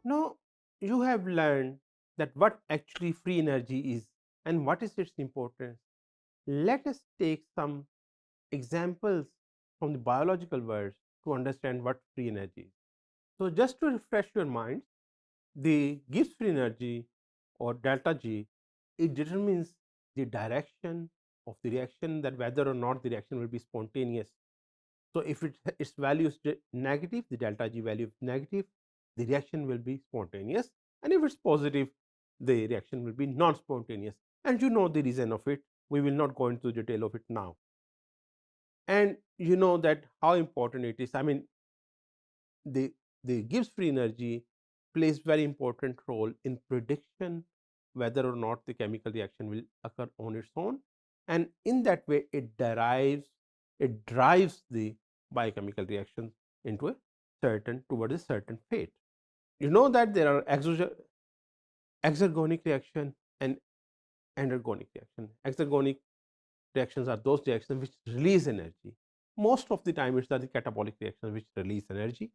Now, you have learned that what actually free energy is and what is its importance. Let us take some examples from the biological world to understand what free energy is. So, just to refresh your mind, the Gibbs free energy or delta G, it determines the direction of the reaction, that whether or not the reaction will be spontaneous. So, if its value is negative, the delta G value is negative, the reaction will be spontaneous, and if it's positive, the reaction will be non-spontaneous. And you know the reason of it. We will not go into detail of it now. And you know that how important it is. I mean, the Gibbs free energy plays very important role in prediction whether or not the chemical reaction will occur on its own, and in that way it drives the biochemical reactions into a certain towards a certain fate. You know that there are exergonic reaction and endergonic reaction. Exergonic reactions are those reactions which release energy. Most of the time it's the catabolic reactions which release energy.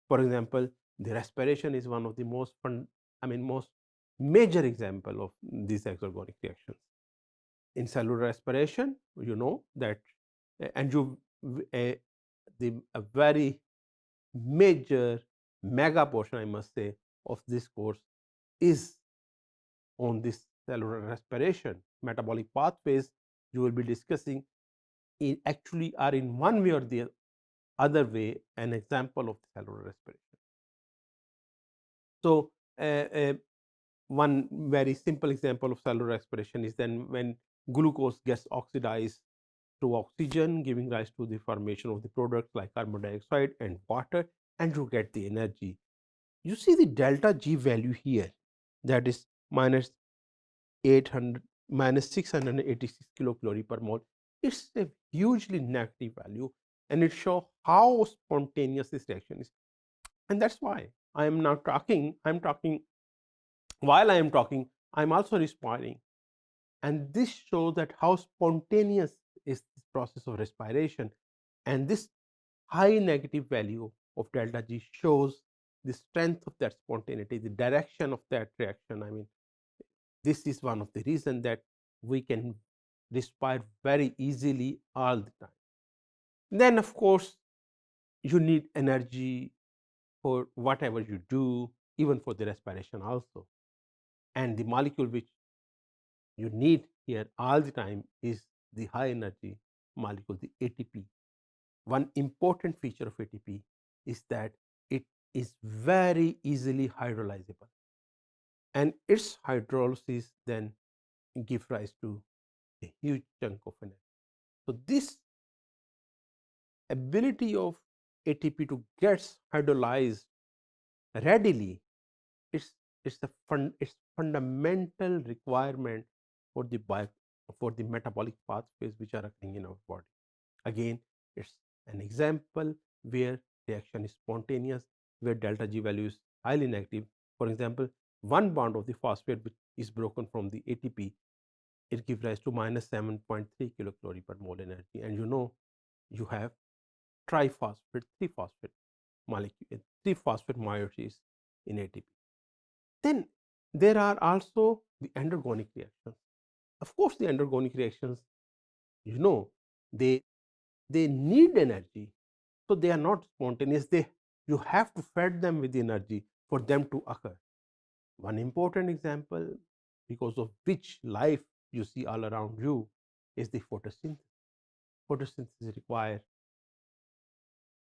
For example, the respiration is one of the most major example of these exergonic reactions. In cellular respiration, you know that, and you the a very major mega portion, I must say, of this course is on this cellular respiration. Metabolic pathways you will be discussing actually are in one way or the other way an example of the cellular respiration. So, one very simple example of cellular respiration is then when glucose gets oxidized to oxygen, giving rise to the formation of the products like carbon dioxide and water, and you get the energy. You see the delta G value here, that is minus 800 minus 686 kilocalorie per mole. It's a hugely negative value, and it shows how spontaneous this reaction is. And that's why I am now talking. I'm talking while I am talking. I'm also respiring, and this shows that how spontaneous is this process of respiration. And this high negative value of delta G shows the strength of that spontaneity, the direction of that reaction. I mean, this is one of the reasons that we can respire very easily all the time. Then, of course, you need energy for whatever you do, even for the respiration also. And the molecule which you need here all the time is the high energy molecule, the ATP. One important feature of ATP is that it is very easily hydrolyzable, and its hydrolysis then give rise to a huge chunk of energy. So, this ability of ATP to get hydrolyzed readily, it's it's fundamental requirement for for the metabolic pathways which are occurring in our body. Again, it's an example where reaction is spontaneous, where delta G value is highly negative. For example, one bond of the phosphate which is broken from the ATP, it gives rise to minus 7.3 kilocalorie per mole energy. And you know, you have triphosphate, three phosphate moieties in ATP. Then there are also the endergonic reactions. Of course, the endergonic reactions, you know, they they need energy, so they are not spontaneous. You have to feed them with energy for them to occur. One important example, because of which life you see all around you, is the photosynthesis. Photosynthesis requires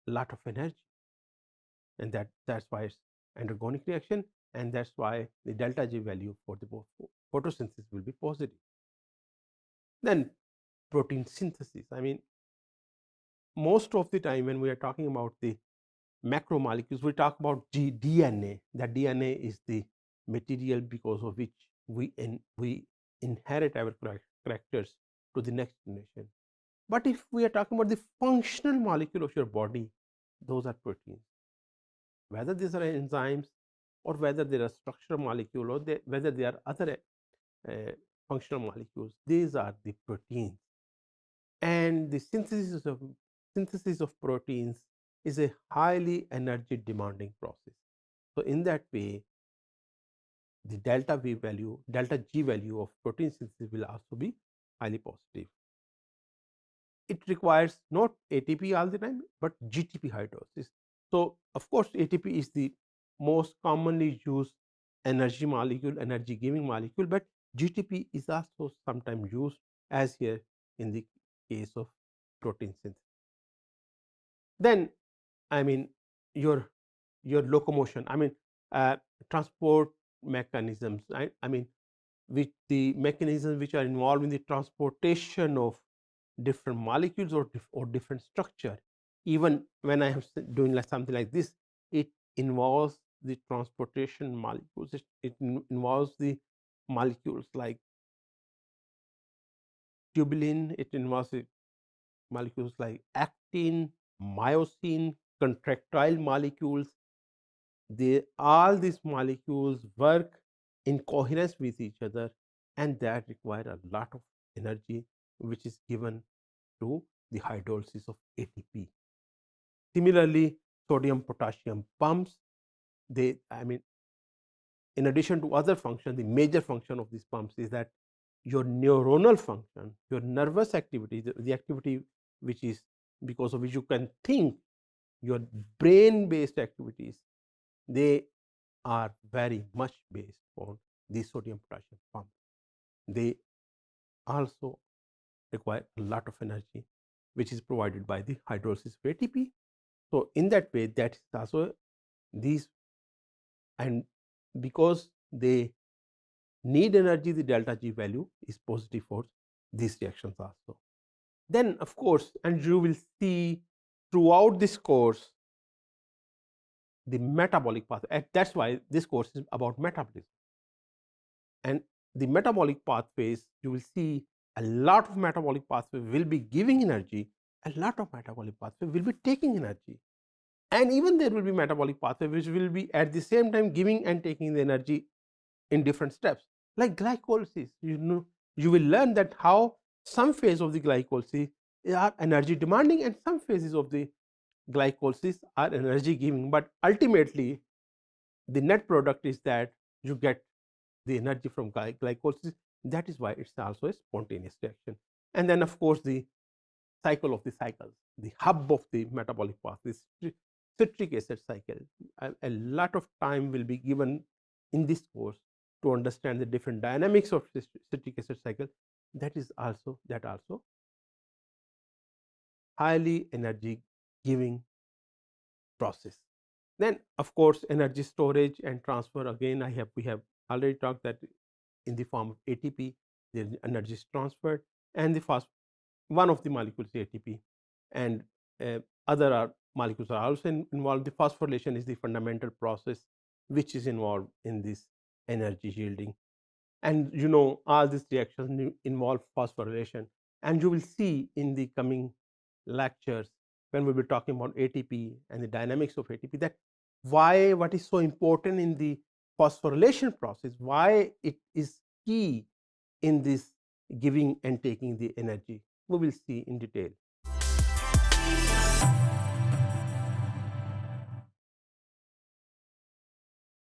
a lot of energy, and that's why it's endergonic reaction, and that's why the delta G value for the photosynthesis will be positive. Then protein synthesis. I mean, most of the time when we are talking about the macromolecules, we talk about DNA. That DNA is the material because of which we inherit our characters to the next generation. But if we are talking about the functional molecule of your body, those are proteins. Whether these are enzymes or whether they are structural molecule or whether they are other functional molecules, these are the proteins. And the synthesis of proteins is a highly energy demanding process. So in that way, the delta G value of protein synthesis will also be highly positive. It requires not ATP all the time, but GTP hydrolysis. So of course, ATP is the most commonly used energy molecule, energy giving molecule, but GTP is also sometimes used, as here in the case of protein synthesis. Then, I mean, your locomotion, transport mechanisms, I mean, which the mechanisms which are involved in the transportation of different molecules or different structure. Even when I am doing like something like this, it involves the transportation molecules. It involves the molecules like tubulin. It involves the molecules like actin, myosin, contractile molecules. All these molecules work in coherence with each other, and that require a lot of energy, which is given to the hydrolysis of ATP. Similarly, sodium potassium pumps, in addition to other functions, the major function of these pumps is that your neuronal function, your nervous activity, the activity which is because of which you can think, your brain based activities, they are very much based on the sodium potassium pump. They also require a lot of energy, which is provided by the hydrolysis of ATP. So in that way, that is also these, and because they need energy, the delta G value is positive for these reactions also. Then of course, and you will see throughout this course, the metabolic pathway, and that's why this course is about metabolism. And the metabolic pathways, you will see a lot of metabolic pathway will be giving energy, a lot of metabolic pathway will be taking energy. And even there will be metabolic pathway which will be at the same time giving and taking the energy in different steps. Like glycolysis, you will learn that how some phase of the glycolysis are energy demanding and some phases of the glycolysis are energy giving. But ultimately, the net product is that you get the energy from glycolysis. That is why it's also a spontaneous reaction. And then, of course, the cycle of the cycles, the hub of the metabolic path, this citric acid cycle. A lot of time will be given in this course to understand the different dynamics of citric acid cycle. That also highly energy giving process. Then, of course, energy storage and transfer. Again, we have already talked that in the form of ATP, the energy is transferred, and one of the molecules is ATP, and other molecules are also involved. The phosphorylation is the fundamental process which is involved in this energy yielding. And all these reactions involve phosphorylation, and you will see in the coming lectures when we will be talking about ATP and the dynamics of ATP, that what is so important in the phosphorylation process, why it is key in this giving and taking the energy. We will see in detail.